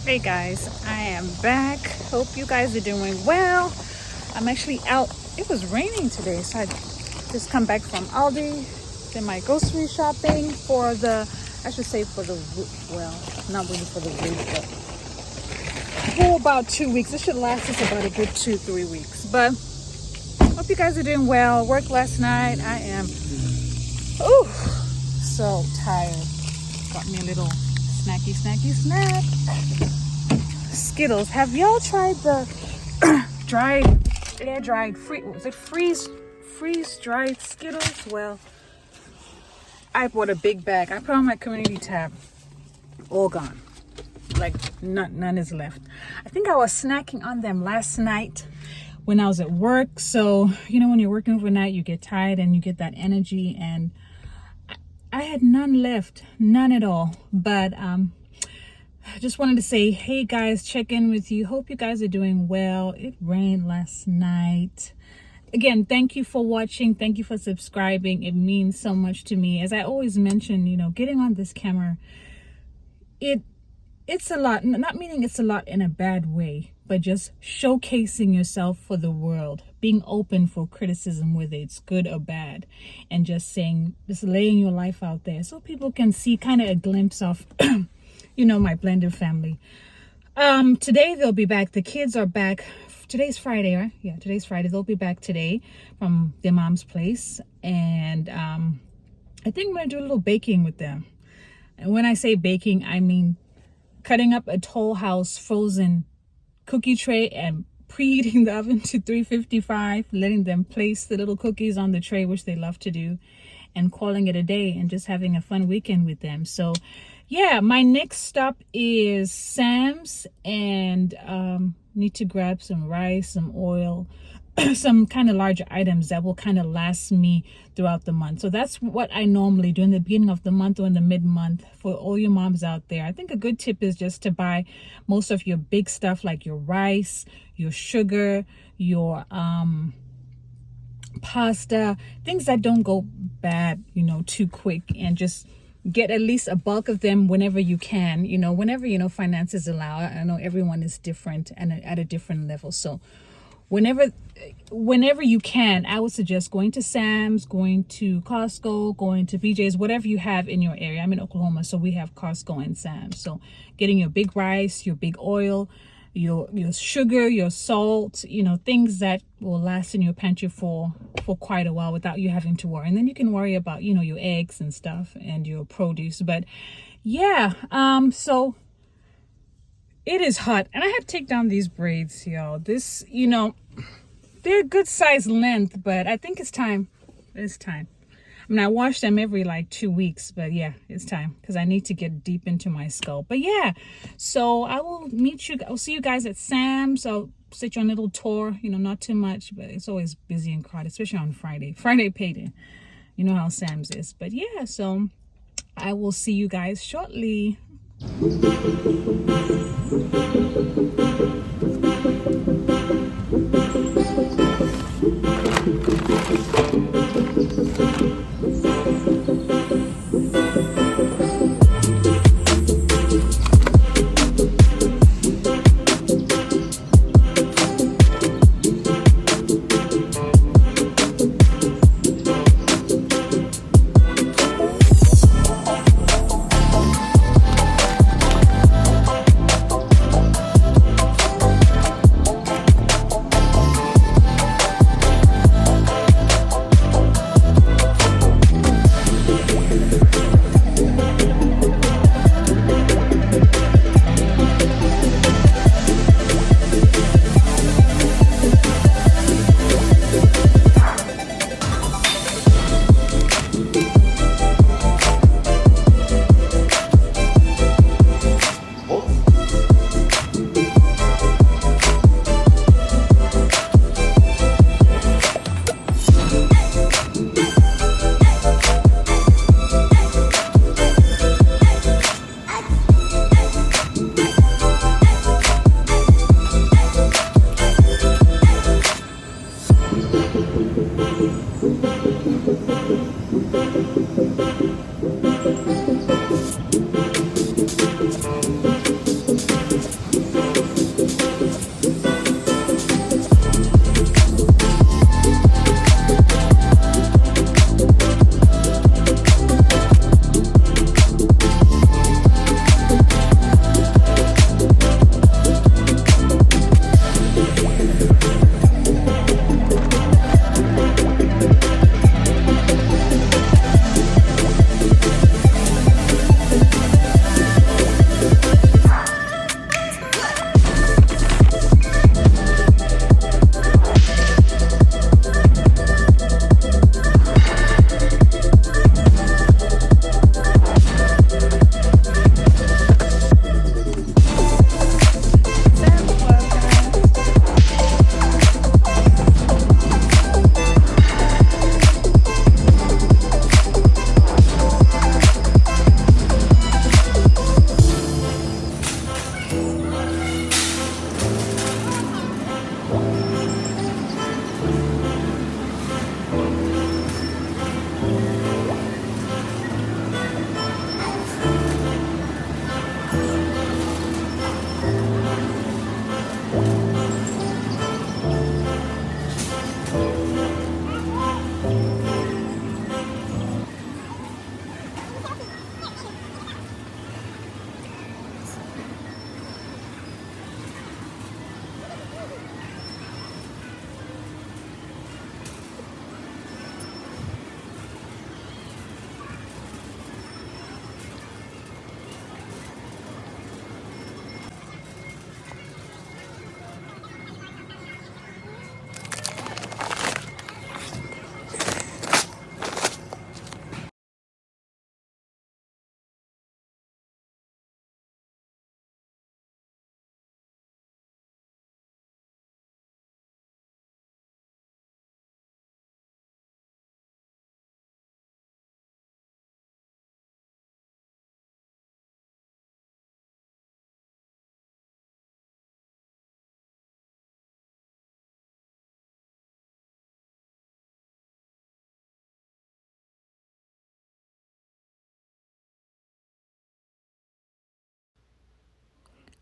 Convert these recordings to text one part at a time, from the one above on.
Hey guys, I am back. Hope you guys are doing well. I'm actually out. It was raining today, so I just come back from Aldi. Did my grocery shopping for not really for the week, but for about 2 weeks. It should last us about a good 2-3 weeks. But hope you guys are doing well. Worked last night. I am so tired. Got me a little snack. Skittles. Have y'all tried the freeze dried Skittles? Well, I bought a big bag. I put on my community tab. All gone. Like none is left. I think I was snacking on them last night when I was at work. So, when you're working overnight, you get tired and you get that energy, and I had none left, none at all. But I just wanted to say, hey guys, check in with you. Hope you guys are doing well. It rained last night. Again, thank you for watching. Thank you for subscribing. It means so much to me. As I always mention, getting on this camera, it's a lot, not meaning it's a lot in a bad way, but just showcasing yourself for the world, being open for criticism, whether it's good or bad, and just laying your life out there so people can see kind of a glimpse of my blended family. Today they'll be back. The kids are back. Today's Friday, right? Yeah, today's Friday. They'll be back today from their mom's place. And I think I'm going to do a little baking with them. And when I say baking, I mean cutting up a Toll House frozen cookie tray and preheating the oven to 355, letting them place the little cookies on the tray, which they love to do, and calling it a day and just having a fun weekend with them. So yeah, my next stop is Sam's, and need to grab some rice, some oil, some kind of larger items that will kind of last me throughout the month. So that's what I normally do in the beginning of the month or in the mid-month. For all your moms out there, I think a good tip is just to buy most of your big stuff, like your rice, your sugar, your pasta, things that don't go bad too quick, and just get at least a bulk of them whenever you can, whenever finances allow. I know everyone is different and at a different level, so whenever you can, I would suggest going to Sam's, going to Costco, going to BJ's, whatever you have in your area. I'm in Oklahoma, so we have Costco and Sam's. So getting your big rice, your big oil, your sugar, your salt, things that will last in your pantry for quite a while without you having to worry. And then you can worry about, your eggs and stuff and your produce. But yeah, so it is hot, and I had to take down these braids, y'all. This, they're a good size length, but I think it's time. It's time. I mean, I wash them every 2 weeks, but yeah, it's time because I need to get deep into my scalp. But yeah, so I'll see you guys at Sam's. I'll set you on a little tour, not too much, but it's always busy and crowded, especially on Friday payday. You know how Sam's is. But yeah, so I will see you guys shortly.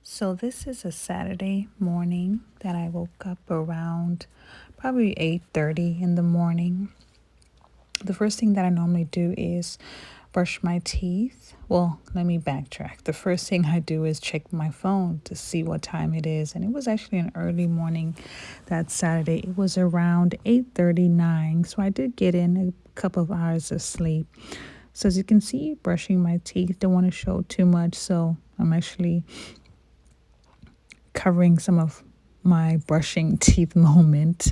So this is a Saturday morning that I woke up around probably 8:30 in the morning. The first thing that I normally do is brush my teeth. Well, let me backtrack. The first thing I do is check my phone to see what time it is, and it was actually an early morning that Saturday. It was around 8:39, so I did get in a couple of hours of sleep. So as you can see, brushing my teeth, don't want to show too much, so I'm actually covering some of my brushing teeth moment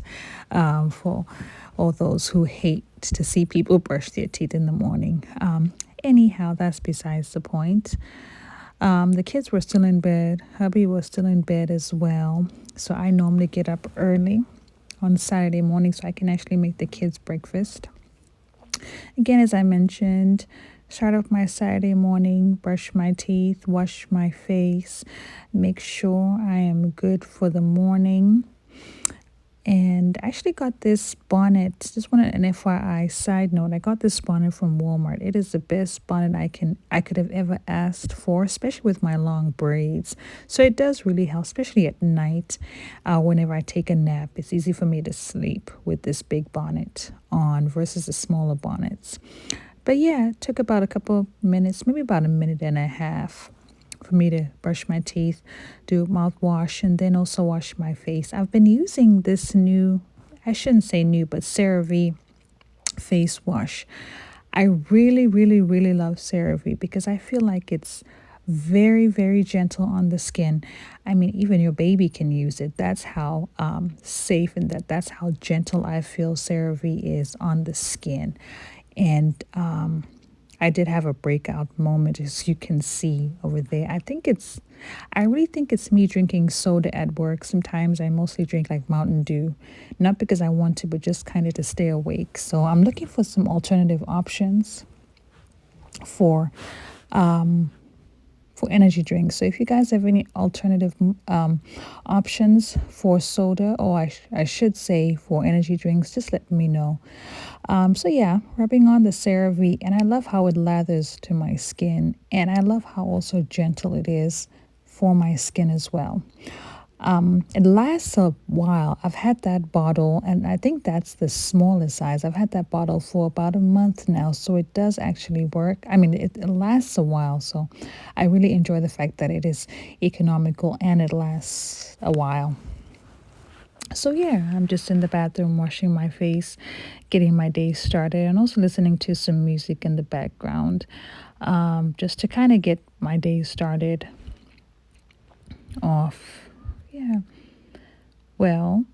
for all those who hate to see people brush their teeth in the morning. Anyhow, that's besides the point. The kids were still in bed. Hubby was still in bed as well. So I normally get up early on Saturday morning so I can actually make the kids breakfast. Again, as I mentioned, start off my Saturday morning, brush my teeth, wash my face, make sure I am good for the morning. And I actually got this bonnet. Just wanted an FYI side note. I got this bonnet from Walmart. It is the best bonnet I could have ever asked for, especially with my long braids. So it does really help, especially at night. Whenever I take a nap, it's easy for me to sleep with this big bonnet on versus the smaller bonnets. But yeah, it took about a couple of minutes, maybe about a minute and a half for me to brush my teeth, do mouthwash, and then also wash my face. I've been using this new, I shouldn't say new, but CeraVe face wash. I really, really, really love CeraVe because I feel like it's very, very gentle on the skin. I mean, even your baby can use it. That's how safe and that's how gentle I feel CeraVe is on the skin. And I did have a breakout moment, as you can see over there. I really think it's me drinking soda at work. Sometimes I mostly drink like Mountain Dew, not because I want to, but just kind of to stay awake. So I'm looking for some alternative options for energy drinks. So if you guys have any alternative options for soda, or I should say for energy drinks, just let me know. So yeah, rubbing on the CeraVe, and I love how it lathers to my skin, and I love how also gentle it is for my skin as well. It lasts a while. I've had that bottle, and I think that's the smallest size. I've had that bottle for about a month now, so it does actually work. I mean, it lasts a while, so I really enjoy the fact that it is economical and it lasts a while. So yeah, I'm just in the bathroom washing my face, getting my day started, and also listening to some music in the background, just to kind of get my day started off. Yeah. Well,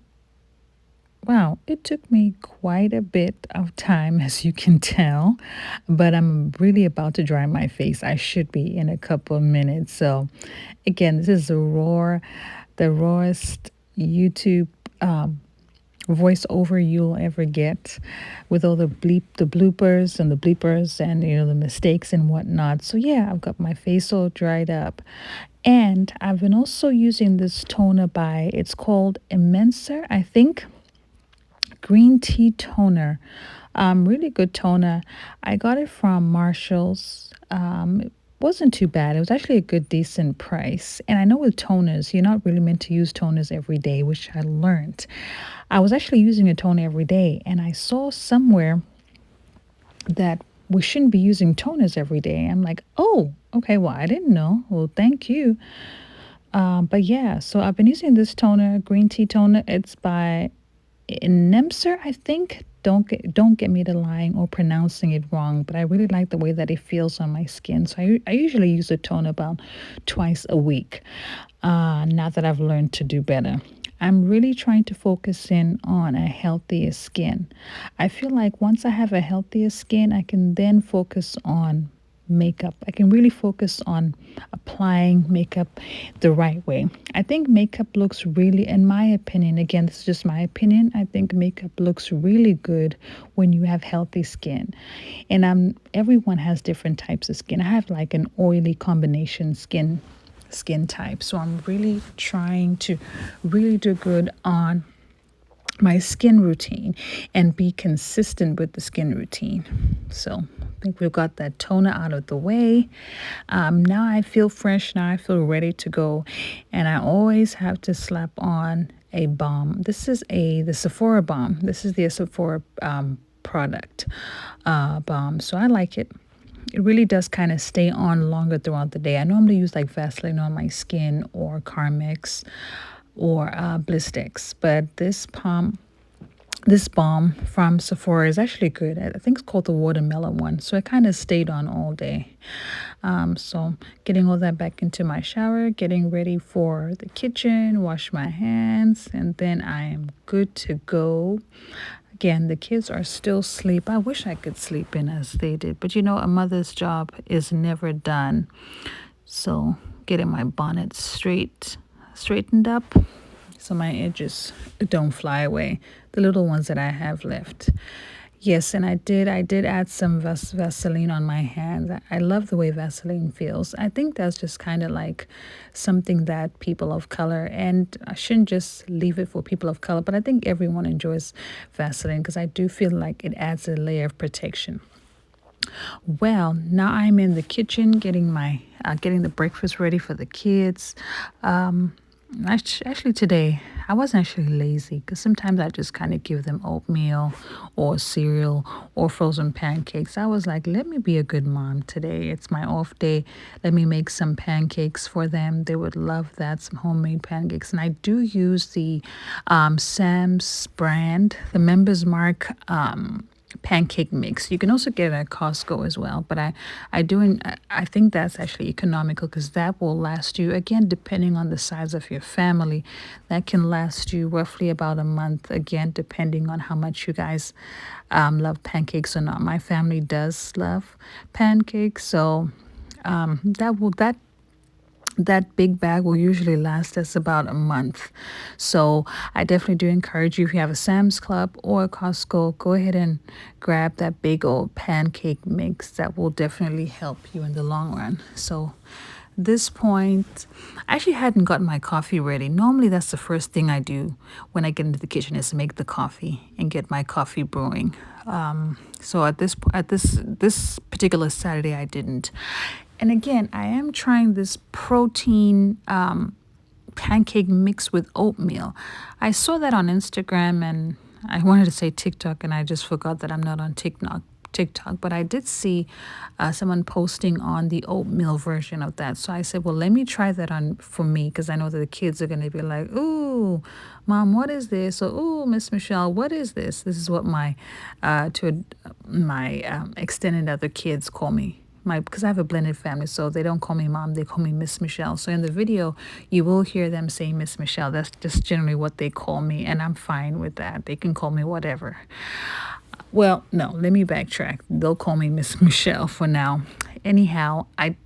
wow, it took me quite a bit of time, as you can tell, but I'm really about to dry my face. I should be in a couple of minutes. So, again, this is the rawest YouTube voiceover you'll ever get, with all the bloopers and the bleepers, and the mistakes and whatnot. So yeah, I've got my face all dried up, and I've been also using this toner it's called Immenser, I think, green tea toner. Really good toner. I got it from Marshall's. It wasn't too bad. It was actually a good, decent price. And I know with toners, you're not really meant to use toners every day, which I learned. I was actually using a toner every day, and I saw somewhere that we shouldn't be using toners every day. I'm like, oh, okay, well, I didn't know. Well, thank you. But yeah, so I've been using this toner, green tea toner. It's by Nemser, I think. Don't get me to lying or pronouncing it wrong, but I really like the way that it feels on my skin. So I usually use a toner about twice a week. Now that I've learned to do better, I'm really trying to focus in on a healthier skin. I feel like once I have a healthier skin, I can then focus on makeup. I can really focus on applying makeup the right way. I think makeup looks really, in my opinion, again, this is just my opinion, I think makeup looks really good when you have healthy skin. And everyone has different types of skin. I have like an oily combination skin type. So I'm really trying to really do good on my skin routine and be consistent with the skin routine. So think we've got that toner out of the way. Now I feel fresh. Now I feel ready to go. And I always have to slap on a balm. This is the Sephora balm. This is the Sephora product balm. So I like it. It really does kind of stay on longer throughout the day. I normally use like Vaseline on my skin or Carmex or Blistex, but this balm from Sephora is actually good. I think it's called the watermelon one. So it kind of stayed on all day. So getting all that back into my shower, getting ready for the kitchen, wash my hands, and then I am good to go. Again, the kids are still asleep. I wish I could sleep in as they did. But a mother's job is never done. So getting my bonnet straightened up so my edges don't fly away, the little ones that I have left. Yes, and I did add some Vaseline on my hands. I love the way Vaseline feels. I think that's just kind of like something that people of color, and I shouldn't just leave it for people of color, but I think everyone enjoys Vaseline because I do feel like it adds a layer of protection. Well, now I'm in the kitchen getting the breakfast ready for the kids. Actually, today I wasn't actually lazy because sometimes I just kind of give them oatmeal or cereal or frozen pancakes. I was like, let me be a good mom today. It's my off day. Let me make some pancakes for them. They would love that, some homemade pancakes. And I do use the Sam's brand, the Members Mark pancake mix. You can also get it at Costco as well, but I think that's actually economical because that will last you, again, depending on the size of your family, that can last you roughly about a month, again, depending on how much you guys love pancakes or not. My family does love pancakes, so that big bag will usually last us about a month. So I definitely do encourage you, if you have a Sam's Club or a Costco, go ahead and grab that big old pancake mix. That will definitely help you in the long run. So this point, I actually hadn't gotten my coffee ready. Normally that's the first thing I do when I get into the kitchen, is make the coffee and get my coffee brewing. So at this particular Saturday, I didn't. And again, I am trying this protein pancake mix with oatmeal. I saw that on Instagram, and I wanted to say TikTok, and I just forgot that I'm not on TikTok. But I did see someone posting on the oatmeal version of that. So I said, well, let me try that on for me, because I know that the kids are going to be like, ooh, Mom, what is this? Or, ooh, Miss Michelle, what is this? This is what my extended other kids call me. Because I have a blended family, so they don't call me Mom, they call me Miss Michelle. So in the video, you will hear them say Miss Michelle. That's just generally what they call me, and I'm fine with that. They can call me whatever. Well, no, let me backtrack. They'll call me Miss Michelle for now. Anyhow, I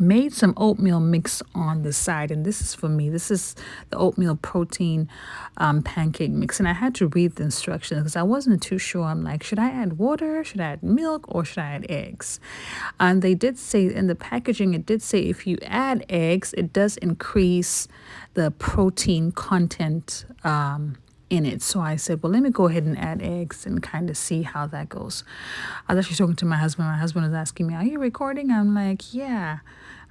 made some oatmeal mix on the side, and this is for me. This is the oatmeal protein pancake mix, and I had to read the instructions because I wasn't too sure. I'm like, should I add water, should I add milk, or should I add eggs? And they did say in the packaging, it did say if you add eggs, it does increase the protein content in it. So I said, well, let me go ahead and add eggs and kind of see how that goes. I was actually talking to my husband. My husband was asking me, are you recording? I'm like, yeah.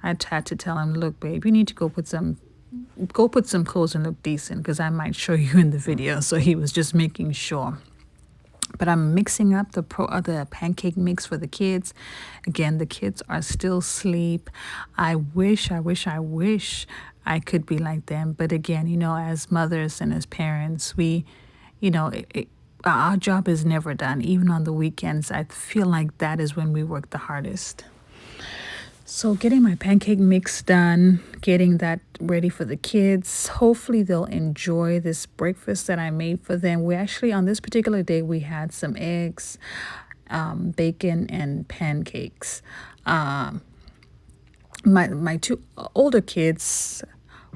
I had to tell him, look, babe, you need to go put some clothes and look decent, because I might show you in the video. So he was just making sure. But I'm mixing up the pancake mix for the kids. Again, the kids are still asleep. I wish I could be like them. But again, as mothers and as parents, our job is never done. Even on the weekends, I feel like that is when we work the hardest. So getting my pancake mix done, getting that ready for the kids. Hopefully they'll enjoy this breakfast that I made for them. We actually, on this particular day, we had some eggs, bacon, and pancakes. My two older kids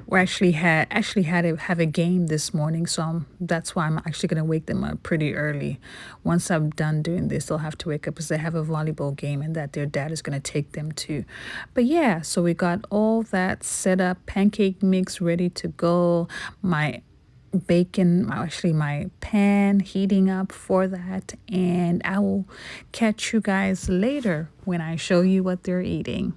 were actually had to have a game this morning, so that's why I'm actually going to wake them up pretty early. Once I'm done doing this, they'll have to wake up because they have a volleyball game and that their dad is going to take them to. But yeah, so we got all that set up, pancake mix ready to go. My bacon, actually my pan heating up for that, and I will catch you guys later when I show you what they're eating.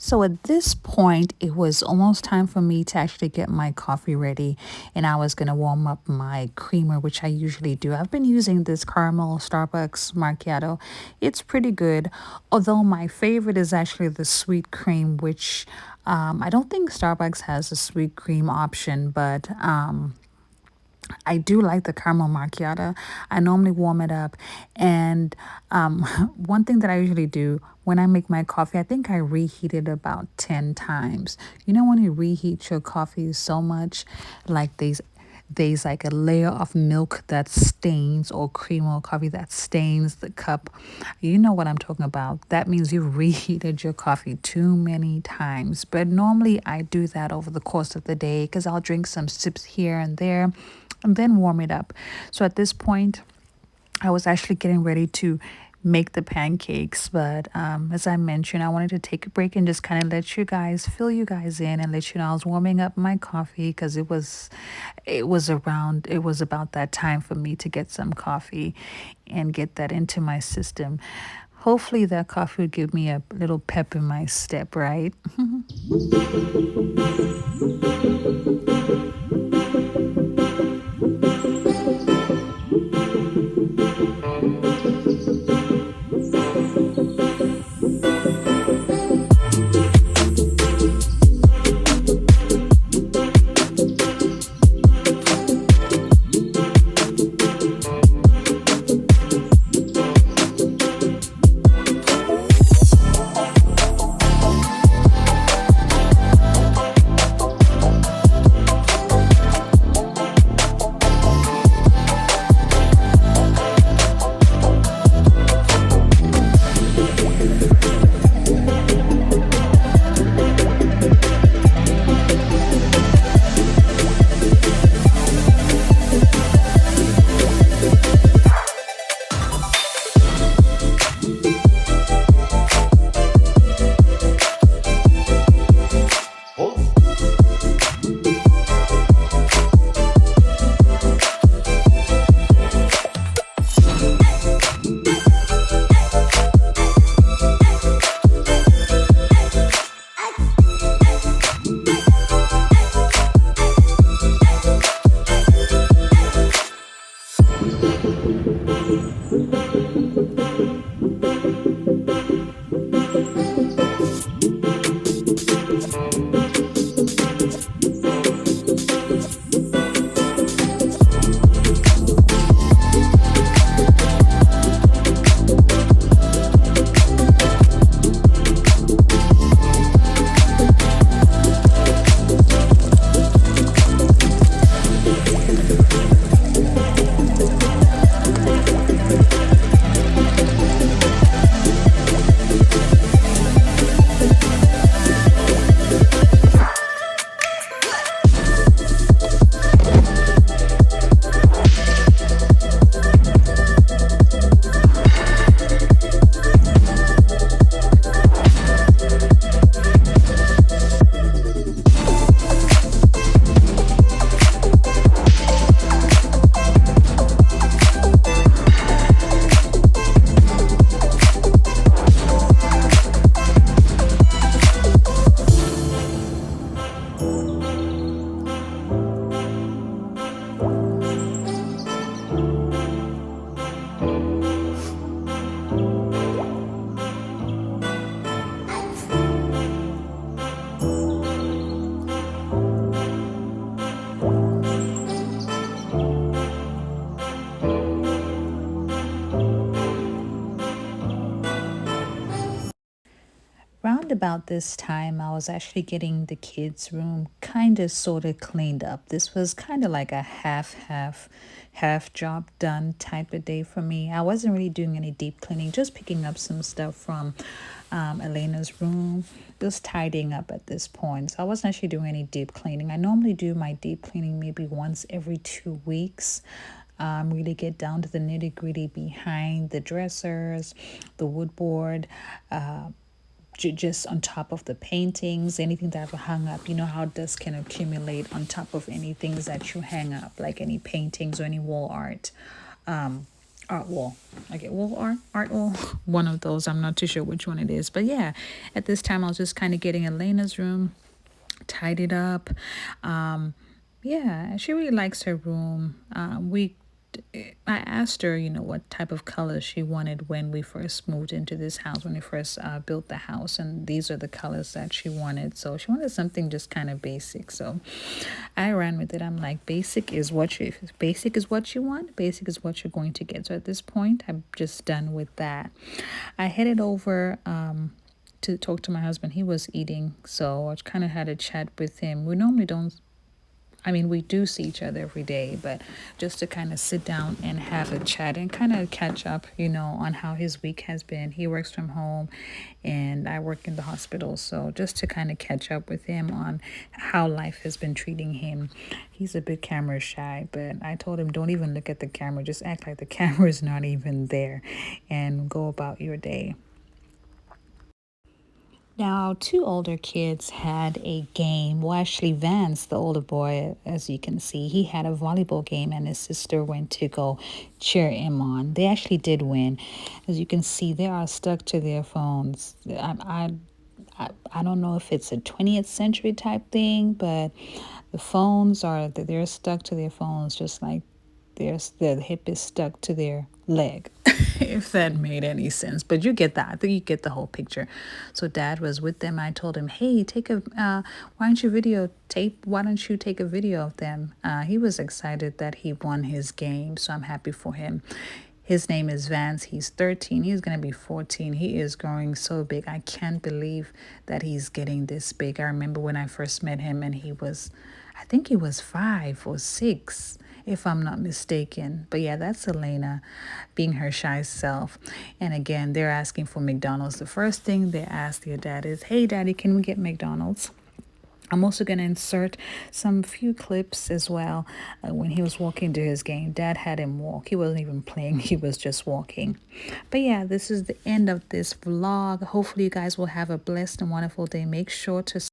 So at this point, it was almost time for me to actually get my coffee ready, and I was going to warm up my creamer, which I usually do. I've been using this caramel Starbucks macchiato. It's pretty good, although my favorite is actually the sweet cream, which I don't think Starbucks has a sweet cream option, but I do like the caramel macchiato. I normally warm it up. And one thing that I usually do when I make my coffee, I think I reheat it about 10 times. You know, when you reheat your coffee so much, like there's like a layer of milk that stains, or cream or coffee that stains the cup. You know what I'm talking about. That means you reheated your coffee too many times. But normally I do that over the course of the day because I'll drink some sips here and there and then warm it up. So at this point, I was actually getting ready to make the pancakes, but as I mentioned, I wanted to take a break and just kind of let you guys fill you guys in and let you know I was warming up my coffee because it was about that time for me to get some coffee and get that into my system. Hopefully that coffee would give me a little pep in my step, right? Round about this time, I was actually getting the kids' room kind of sort of cleaned up. This was kind of like a half job done type of day for me. I wasn't really doing any deep cleaning, just picking up some stuff from Elena's room, just tidying up at this point. So I wasn't actually doing any deep cleaning. I normally do my deep cleaning maybe once every 2 weeks. Really get down to the nitty gritty behind the dressers, the woodboard, just on top of the paintings, anything that I've hung up. You know how dust can accumulate on top of any things that you hang up, like any paintings or any wall art. art wall. Okay, wall art wall. One of those. I'm not too sure which one it is. But yeah, at this time I was just kind of getting Elena's room tidied up. Yeah, she really likes her room. I asked her, what type of colors she wanted when we first moved into this house, when we first built the house, and these are the colors that she wanted. So she wanted something just kind of basic. So I ran with it. I'm like, basic is what you want. Basic is what you're going to get. So at this point, I'm just done with that. I headed over to talk to my husband. He was eating, so I kind of had a chat with him. We normally don't, I mean, we do see each other every day, but just to kind of sit down and have a chat and kind of catch up, on how his week has been. He works from home and I work in the hospital. So just to kind of catch up with him on how life has been treating him. He's a bit camera shy, but I told him, don't even look at the camera. Just act like the camera is not even there and go about your day. Now, two older kids had a game. Well, actually, Vance, the older boy, as you can see, he had a volleyball game, and his sister went to go cheer him on. They actually did win. As you can see, they are stuck to their phones. I don't know if it's a 20th century type thing, but they're stuck to their phones just like their hip is stuck to their leg. If that made any sense, but you get that. I think you get the whole picture. So dad was with them. I told him, hey, why don't you take a video of them? He was excited that he won his game, so I'm happy for him. His name is Vance. He's 13. He's going to be 14. He is growing so big. I can't believe that he's getting this big. I remember when I first met him and I think he was 5 or 6, if I'm not mistaken. But yeah, that's Elena being her shy self. And again, they're asking for McDonald's. The first thing they ask their dad is, hey, daddy, can we get McDonald's? I'm also going to insert some few clips as well. When he was walking to his game, dad had him walk. He wasn't even playing. He was just walking. But yeah, this is the end of this vlog. Hopefully you guys will have a blessed and wonderful day. Make sure to